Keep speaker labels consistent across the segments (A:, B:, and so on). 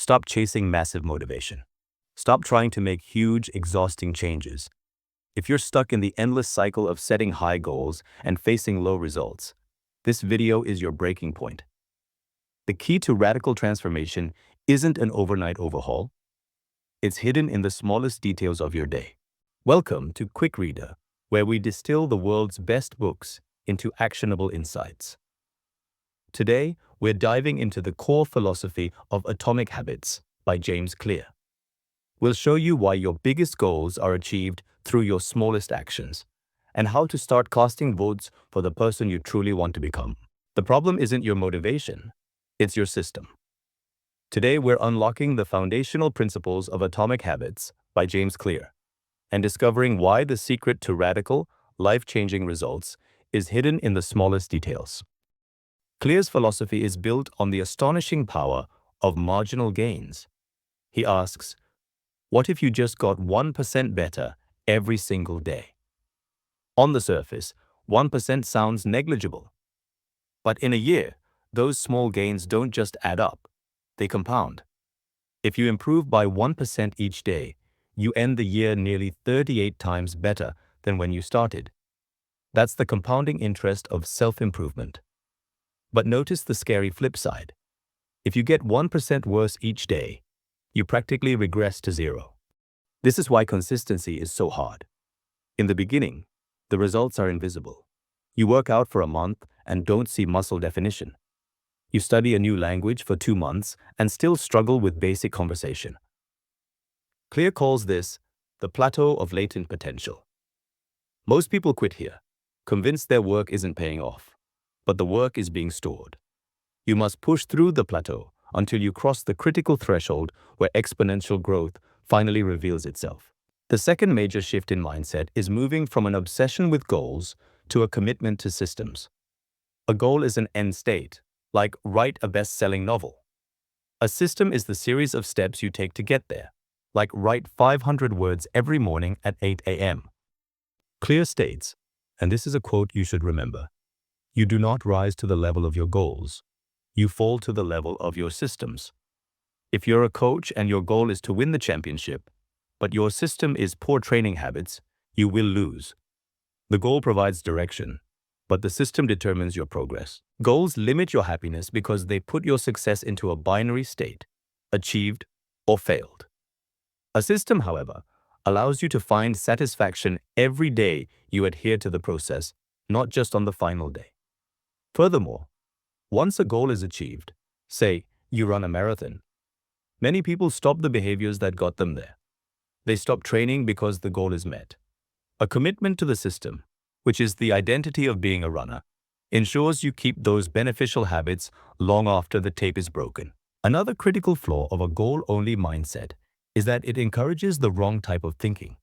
A: Stop chasing massive motivation. Stop trying to make huge, exhausting changes. If you're stuck in the endless cycle of setting high goals and facing low results, this video is your breaking point. The key to radical transformation isn't an overnight overhaul. It's hidden in the smallest details of your day. Welcome to QuickReader, where we distill the world's best books into actionable insights. Today, we're diving into the core philosophy of Atomic Habits by James Clear. We'll show you why your biggest goals are achieved through your smallest actions, and how to start casting votes for the person you truly want to become. The problem isn't your motivation, it's your system. Today, we're unlocking the foundational principles of Atomic Habits by James Clear, and discovering why the secret to radical, life-changing results is hidden in the smallest details. Clear's philosophy is built on the astonishing power of marginal gains. He asks, what if you just got 1% better every single day? On the surface, 1% sounds negligible. But in a year, those small gains don't just add up, they compound. If you improve by 1% each day, you end the year nearly 38 times better than when you started. That's the compounding interest of self-improvement. But notice the scary flip side. If you get 1% worse each day, you practically regress to zero. This is why consistency is so hard. In the beginning, the results are invisible. You work out for a month and don't see muscle definition. You study a new language for 2 months and still struggle with basic conversation. Clear calls this the plateau of latent potential. Most people quit here, convinced their work isn't paying off, but the work is being stored. You must push through the plateau until you cross the critical threshold where exponential growth finally reveals itself. The second major shift in mindset is moving from an obsession with goals to a commitment to systems. A goal is an end state, like write a best-selling novel. A system is the series of steps you take to get there, like write 500 words every morning at 8 a.m. Clear states, and this is a quote you should remember, you do not rise to the level of your goals. You fall to the level of your systems. If you're a coach and your goal is to win the championship, but your system is poor training habits, you will lose. The goal provides direction, but the system determines your progress. Goals limit your happiness because they put your success into a binary state, achieved or failed. A system, however, allows you to find satisfaction every day you adhere to the process, not just on the final day. Furthermore, once a goal is achieved, say you run a marathon, many people stop the behaviors that got them there. They stop training because the goal is met. A commitment to the system, which is the identity of being a runner, ensures you keep those beneficial habits long after the tape is broken. Another critical flaw of a goal-only mindset is that it encourages the wrong type of thinking.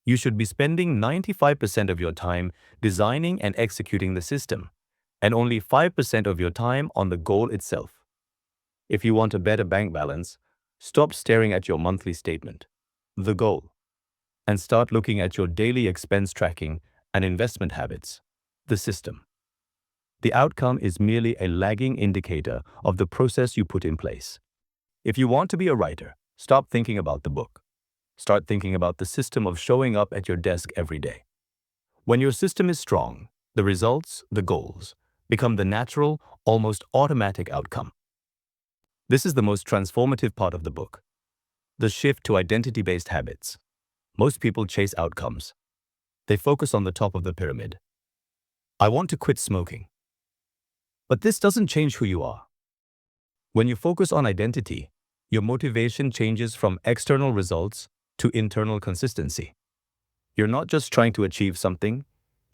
A: You should be spending 95% of your time designing and executing the system, and only 5% of your time on the goal itself. If you want a better bank balance, stop staring at your monthly statement, the goal, and start looking at your daily expense tracking and investment habits, the system. The outcome is merely a lagging indicator of the process you put in place. If you want to be a writer, stop thinking about the book. Start thinking about the system of showing up at your desk every day. When your system is strong, the results, the goals, become the natural, almost automatic outcome. This is the most transformative part of the book, the shift to identity-based habits. Most people chase outcomes. They focus on the top of the pyramid. I want to quit smoking. But this doesn't change who you are. When you focus on identity, your motivation changes from external results to internal consistency. You're not just trying to achieve something,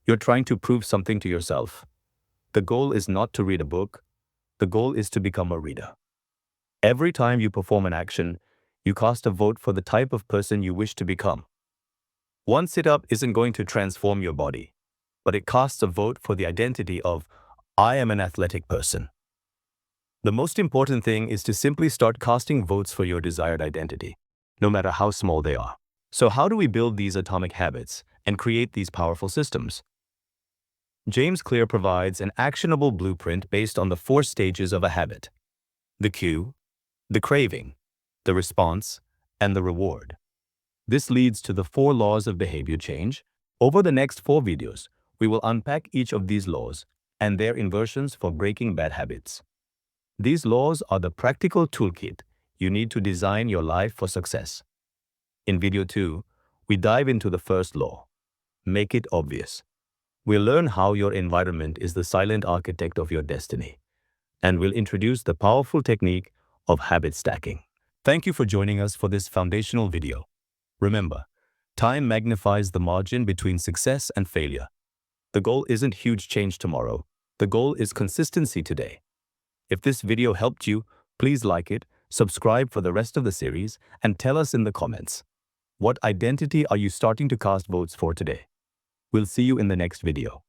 A: you're trying to prove something to yourself. The goal is not to read a book, the goal is to become a reader. Every time you perform an action, you cast a vote for the type of person you wish to become. One sit-up isn't going to transform your body, but it casts a vote for the identity of, I am an athletic person. The most important thing is to simply start casting votes for your desired identity, no matter how small they are. So how do we build these atomic habits and create these powerful systems? James Clear provides an actionable blueprint based on the 4 stages of a habit. The Q, the craving, the response, and the reward. This leads to the 4 laws of behavior change. Over the next 4 videos, we will unpack each of these laws and their inversions for breaking bad habits. These laws are the practical toolkit you need to design your life for success. In video 2, we dive into the first law. Make it obvious. We'll learn how your environment is the silent architect of your destiny, and we'll introduce the powerful technique of habit stacking. Thank you for joining us for this foundational video. Remember, time magnifies the margin between success and failure. The goal isn't huge change tomorrow. The goal is consistency today. If this video helped you, please like it, subscribe for the rest of the series, and tell us in the comments. What identity are you starting to cast votes for today? We'll see you in the next video.